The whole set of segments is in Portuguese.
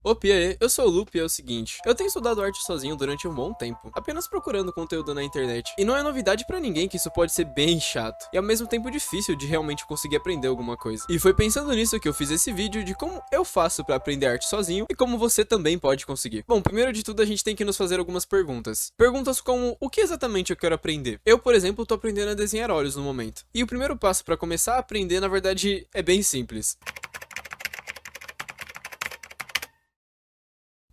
Opa, e aí? Eu sou o Lupe e é o seguinte, eu tenho estudado arte sozinho durante um bom tempo, apenas procurando conteúdo na internet. E não é novidade pra ninguém que isso pode ser bem chato, e ao mesmo tempo difícil de realmente conseguir aprender alguma coisa. E foi pensando nisso que eu fiz esse vídeo de como eu faço pra aprender arte sozinho e como você também pode conseguir. Bom, primeiro de tudo a gente tem que nos fazer algumas perguntas. Perguntas como, o que exatamente eu quero aprender? Eu, por exemplo, tô aprendendo a desenhar olhos no momento. E o primeiro passo pra começar a aprender, na verdade, é bem simples.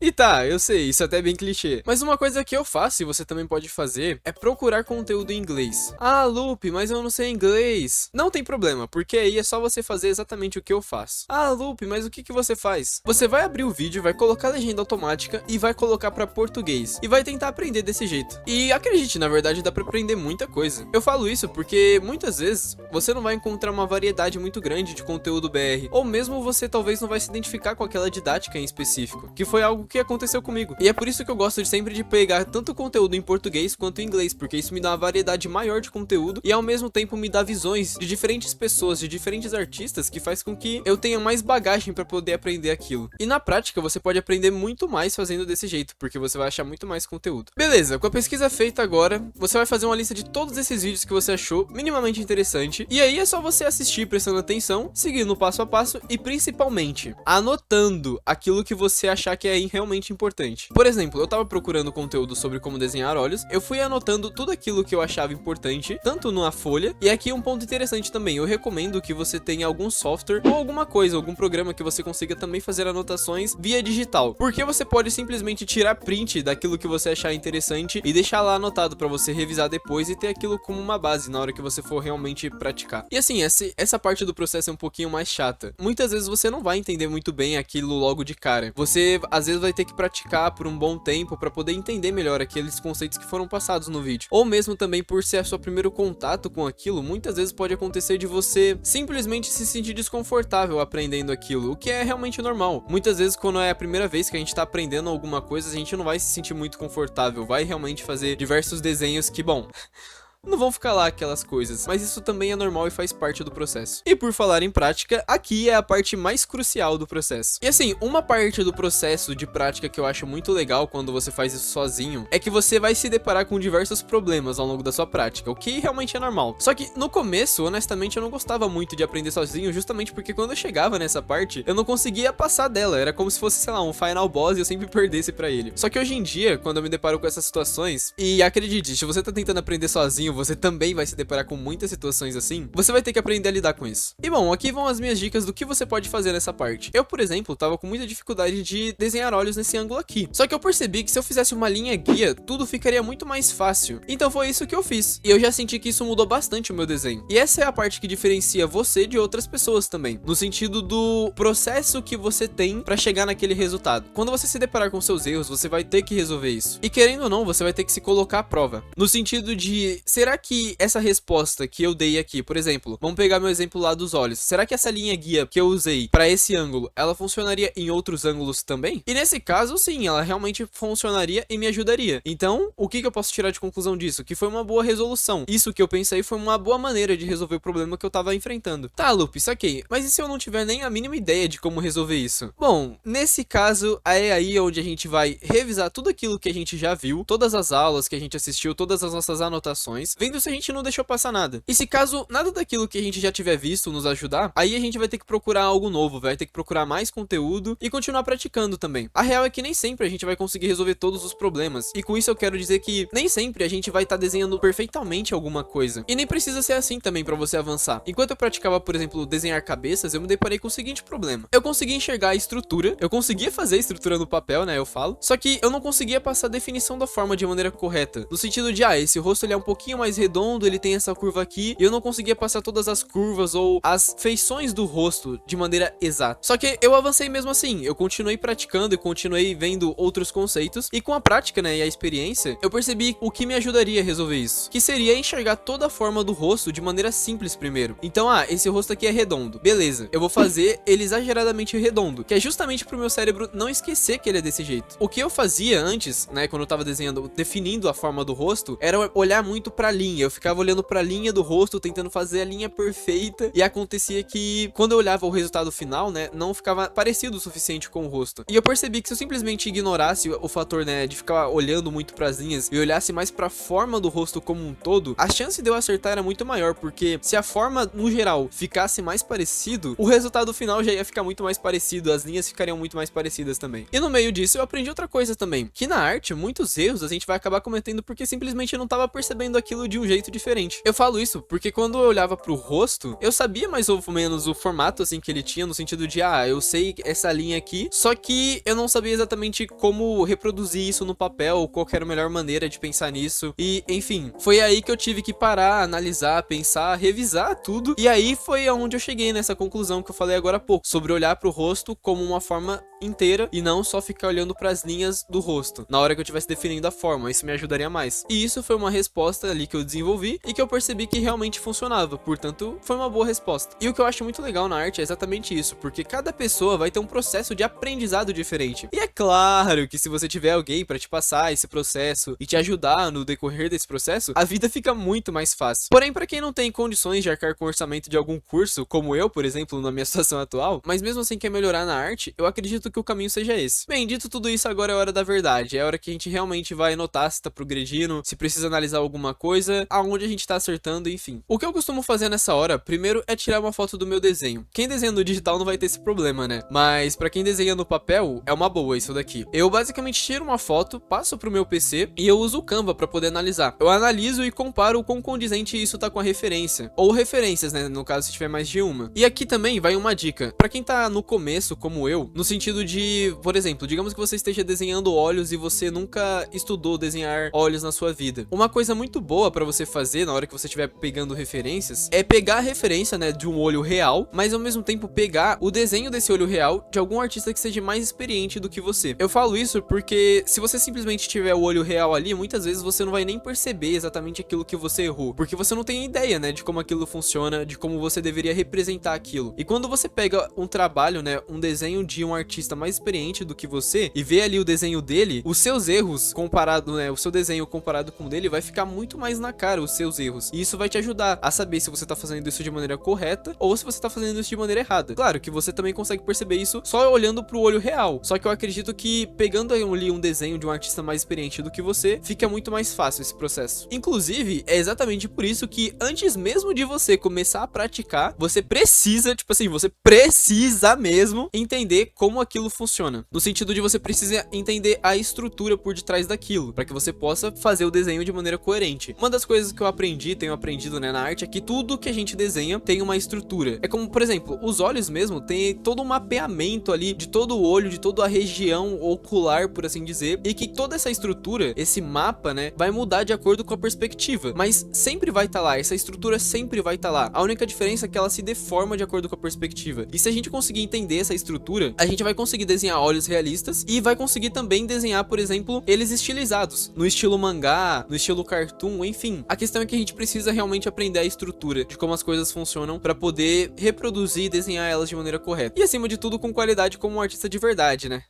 E tá, eu sei, isso é até bem clichê. Mas uma coisa que eu faço e você também pode fazer é procurar conteúdo em inglês. Ah, Lupe, mas eu não sei inglês. Não tem problema, porque aí é só você fazer exatamente o que eu faço. Ah, Lupe, mas o que você faz? Você vai abrir o vídeo, vai colocar a legenda automática e vai colocar pra português. E vai tentar aprender desse jeito. E acredite, na verdade dá pra aprender muita coisa. Eu falo isso porque muitas vezes você não vai encontrar uma variedade muito grande de conteúdo BR. Ou mesmo você talvez não vai se identificar com aquela didática em específico. Que foi algo que aconteceu comigo. E é por isso que eu gosto de sempre de pegar tanto conteúdo em português quanto em inglês, porque isso me dá uma variedade maior de conteúdo e ao mesmo tempo me dá visões de diferentes pessoas, de diferentes artistas, que faz com que eu tenha mais bagagem para poder aprender aquilo. E na prática você pode aprender muito mais fazendo desse jeito, porque você vai achar muito mais conteúdo. Beleza, com a pesquisa feita agora, você vai fazer uma lista de todos esses vídeos que você achou minimamente interessante, e aí é só você assistir prestando atenção, seguindo o passo a passo e principalmente anotando aquilo que você achar que é realmente importante. Por exemplo, eu tava procurando conteúdo sobre como desenhar olhos, eu fui anotando tudo aquilo que eu achava importante, tanto na folha, e aqui um ponto interessante também, eu recomendo que você tenha algum software ou alguma coisa, algum programa que você consiga também fazer anotações via digital, porque você pode simplesmente tirar print daquilo que você achar interessante e deixar lá anotado para você revisar depois e ter aquilo como uma base na hora que você for realmente praticar. E assim, essa parte do processo é um pouquinho mais chata. Muitas vezes você não vai entender muito bem aquilo logo de cara. Você, às vezes, vai ter que praticar por um bom tempo para poder entender melhor aqueles conceitos que foram passados no vídeo. Ou mesmo também por ser seu primeiro contato com aquilo, muitas vezes pode acontecer de você simplesmente se sentir desconfortável aprendendo aquilo, o que é realmente normal. Muitas vezes quando é a primeira vez que a gente tá aprendendo alguma coisa, a gente não vai se sentir muito confortável, vai realmente fazer diversos desenhos que, bom, não vão ficar lá aquelas coisas, mas isso também é normal e faz parte do processo. E por falar em prática, aqui é a parte mais crucial do processo. E assim, uma parte do processo de prática que eu acho muito legal quando você faz isso sozinho, é que você vai se deparar com diversos problemas ao longo da sua prática, o que realmente é normal. Só que no começo, honestamente, eu não gostava muito de aprender sozinho, justamente porque quando eu chegava nessa parte, eu não conseguia passar dela, era como se fosse, sei lá, um final boss e eu sempre perdesse pra ele. Só que hoje em dia, quando eu me deparo com essas situações, e acredite, se você tá tentando aprender sozinho, você também vai se deparar com muitas situações assim, você vai ter que aprender a lidar com isso. E bom, aqui vão as minhas dicas do que você pode fazer nessa parte. Eu, por exemplo, tava com muita dificuldade de desenhar olhos nesse ângulo aqui. Só que eu percebi que se eu fizesse uma linha guia, tudo ficaria muito mais fácil. Então foi isso que eu fiz. E eu já senti que isso mudou bastante o meu desenho. E essa é a parte que diferencia você de outras pessoas também, no sentido do processo que você tem pra chegar naquele resultado. Quando você se deparar com seus erros, você vai ter que resolver isso. E querendo ou não, você vai ter que se colocar à prova. No sentido de, será que essa resposta que eu dei aqui, por exemplo, vamos pegar meu exemplo lá dos olhos, será que essa linha guia que eu usei para esse ângulo, ela funcionaria em outros ângulos também? E nesse caso, sim, ela realmente funcionaria e me ajudaria. Então, o que eu posso tirar de conclusão disso? Que foi uma boa resolução. Isso que eu pensei foi uma boa maneira de resolver o problema que eu tava enfrentando. Tá, Lupe, saquei. Mas e se eu não tiver nem a mínima ideia de como resolver isso? Bom, nesse caso, é aí onde a gente vai revisar tudo aquilo que a gente já viu, todas as aulas que a gente assistiu, todas as nossas anotações, vendo se a gente não deixou passar nada. E se caso nada daquilo que a gente já tiver visto nos ajudar, aí a gente vai ter que procurar algo novo, vai ter que procurar mais conteúdo e continuar praticando também. A real é que nem sempre a gente vai conseguir resolver todos os problemas, e com isso eu quero dizer que nem sempre a gente vai estar desenhando perfeitamente alguma coisa. E nem precisa ser assim também pra você avançar. Enquanto eu praticava, por exemplo, desenhar cabeças, eu me deparei com o seguinte problema. Eu conseguia enxergar a estrutura, eu conseguia fazer a estrutura no papel, né, eu falo, só que eu não conseguia passar a definição da forma de maneira correta, no sentido de, esse rosto ele é um pouquinho mais redondo, ele tem essa curva aqui, e eu não conseguia passar todas as curvas ou as feições do rosto de maneira exata. Só que eu avancei mesmo assim, eu continuei praticando e continuei vendo outros conceitos, e com a prática, né, e a experiência, eu percebi o que me ajudaria a resolver isso, que seria enxergar toda a forma do rosto de maneira simples primeiro. Então, esse rosto aqui é redondo, beleza, eu vou fazer ele exageradamente redondo, que é justamente pro meu cérebro não esquecer que ele é desse jeito. O que eu fazia antes, né, quando eu tava desenhando, definindo a forma do rosto, era olhar muito pra pra linha. Eu ficava olhando pra linha do rosto, tentando fazer a linha perfeita, e acontecia que quando eu olhava o resultado final, né, não ficava parecido o suficiente com o rosto. E eu percebi que se eu simplesmente ignorasse o fator, né, de ficar olhando muito pras linhas e olhasse mais pra forma do rosto como um todo, a chance de eu acertar era muito maior, porque se a forma no geral ficasse mais parecido, o resultado final já ia ficar muito mais parecido, as linhas ficariam muito mais parecidas também. E no meio disso eu aprendi outra coisa também, que na arte muitos erros a gente vai acabar cometendo porque simplesmente não tava percebendo aquilo de um jeito diferente. Eu falo isso porque quando eu olhava pro rosto, eu sabia mais ou menos o formato assim que ele tinha, no sentido de, eu sei essa linha aqui, só que eu não sabia exatamente como reproduzir isso no papel, ou qual era a melhor maneira de pensar nisso. E enfim, foi aí que eu tive que parar, analisar, pensar, revisar tudo, e aí foi aonde eu cheguei nessa conclusão que eu falei agora há pouco, sobre olhar pro rosto como uma forma inteira e não só ficar olhando para as linhas do rosto na hora que eu estivesse definindo a forma. Isso me ajudaria mais. E isso foi uma resposta ali que eu desenvolvi e que eu percebi que realmente funcionava, portanto foi uma boa resposta. E o que eu acho muito legal na arte é exatamente isso, porque cada pessoa vai ter um processo de aprendizado diferente. E é claro que se você tiver alguém para te passar esse processo e te ajudar no decorrer desse processo, a vida fica muito mais fácil. Porém, para quem não tem condições de arcar com o orçamento de algum curso, como eu, por exemplo, na minha situação atual, mas mesmo assim quer melhorar na arte, eu acredito que o caminho seja esse. Bem, dito tudo isso, agora é a hora da verdade. É a hora que a gente realmente vai notar se tá progredindo, se precisa analisar alguma coisa, aonde a gente tá acertando, enfim. O que eu costumo fazer nessa hora, primeiro, é tirar uma foto do meu desenho. Quem desenha no digital não vai ter esse problema, né? Mas pra quem desenha no papel, é uma boa isso daqui. Eu basicamente tiro uma foto, passo pro meu PC e eu uso o Canva pra poder analisar. Eu analiso e comparo o quão condizente isso tá com a referência. Ou referências, né? No caso, se tiver mais de uma. E aqui também vai uma dica. Pra quem tá no começo, como eu, no sentido de, por exemplo, digamos que você esteja desenhando olhos e você nunca estudou desenhar olhos na sua vida. Uma coisa muito boa pra você fazer na hora que você estiver pegando referências é pegar a referência, né, de um olho real, mas ao mesmo tempo pegar o desenho desse olho real de algum artista que seja mais experiente do que você. Eu falo isso porque se você simplesmente tiver o olho real ali, muitas vezes você não vai nem perceber exatamente aquilo que você errou, porque você não tem ideia, né, de como aquilo funciona, de como você deveria representar aquilo. E quando você pega um trabalho, né, um desenho de um artista mais experiente do que você e vê ali o desenho dele, os seus erros comparado, né, o seu desenho comparado com o dele vai ficar muito mais na cara, os seus erros. E isso vai te ajudar a saber se você tá fazendo isso de maneira correta ou se você tá fazendo isso de maneira errada. Claro que você também consegue perceber isso só olhando pro olho real. Só que eu acredito que pegando ali um desenho de um artista mais experiente do que você, fica muito mais fácil esse processo. Inclusive, é exatamente por isso que antes mesmo de você começar a praticar, você precisa, tipo assim, você precisa mesmo entender como aquilo funciona. No sentido de você precisa entender a estrutura por detrás daquilo, para que você possa fazer o desenho de maneira coerente. Uma das coisas que eu tenho aprendido, né, na arte, é que tudo que a gente desenha tem uma estrutura. É como, por exemplo, os olhos mesmo tem todo um mapeamento ali de todo o olho, de toda a região ocular, por assim dizer, e que toda essa estrutura, esse mapa, né, vai mudar de acordo com a perspectiva, mas sempre vai estar lá, essa estrutura sempre vai estar lá. A única diferença é que ela se deforma de acordo com a perspectiva. E se a gente conseguir entender essa estrutura, a gente vai conseguir desenhar olhos realistas e vai conseguir também desenhar, por exemplo, eles estilizados, no estilo mangá, no estilo cartoon, enfim. A questão é que a gente precisa realmente aprender a estrutura de como as coisas funcionam para poder reproduzir e desenhar elas de maneira correta. E acima de tudo, com qualidade como um artista de verdade, né?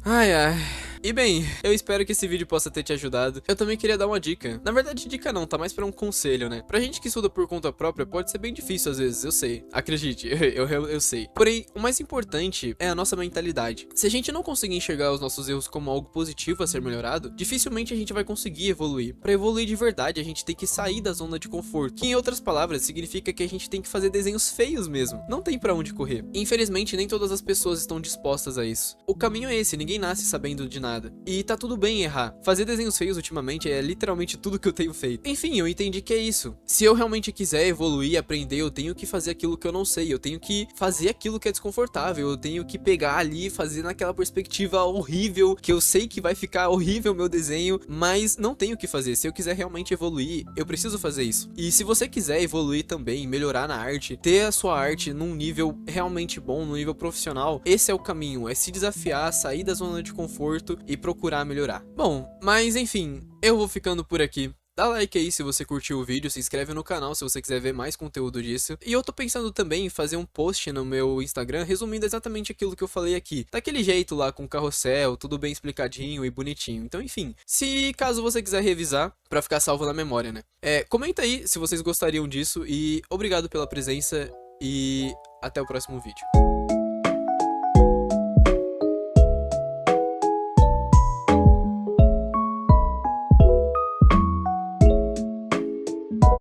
Ai, ai. E bem, eu espero que esse vídeo possa ter te ajudado. Eu também queria dar uma dica. Na verdade, dica não, tá mais pra um conselho, né? Pra gente que estuda por conta própria, pode ser bem difícil às vezes, eu sei. Acredite, eu sei. Porém, o mais importante é a nossa mentalidade. Se a gente não conseguir enxergar os nossos erros como algo positivo a ser melhorado, dificilmente a gente vai conseguir evoluir. Pra evoluir de verdade, a gente tem que sair da zona de conforto. Que, em outras palavras, significa que a gente tem que fazer desenhos feios mesmo. Não tem pra onde correr. Infelizmente, nem todas as pessoas estão dispostas a isso. O caminho é esse, ninguém nasce sabendo de nada. E tá tudo bem errar. Fazer desenhos feios ultimamente é literalmente tudo que eu tenho feito. Enfim, eu entendi que é isso. Se eu realmente quiser evoluir, aprender, eu tenho que fazer aquilo que eu não sei. Eu tenho que fazer aquilo que é desconfortável. Eu tenho que pegar ali e fazer naquela perspectiva horrível, que eu sei que vai ficar horrível o meu desenho, mas não tenho o que fazer. Se eu quiser realmente evoluir, eu preciso fazer isso. E se você quiser evoluir também, melhorar na arte, ter a sua arte num nível realmente bom, num nível profissional, esse é o caminho. É se desafiar, sair da zona de conforto e procurar melhorar. Bom, mas enfim, eu vou ficando por aqui. Dá like aí se você curtiu o vídeo, se inscreve no canal se você quiser ver mais conteúdo disso. E eu tô pensando também em fazer um post no meu Instagram resumindo exatamente aquilo que eu falei aqui. Daquele jeito lá, com carrossel, tudo bem explicadinho e bonitinho. Então, enfim, se caso você quiser revisar, pra ficar salvo na memória, né? Comenta aí se vocês gostariam disso e obrigado pela presença e até o próximo vídeo.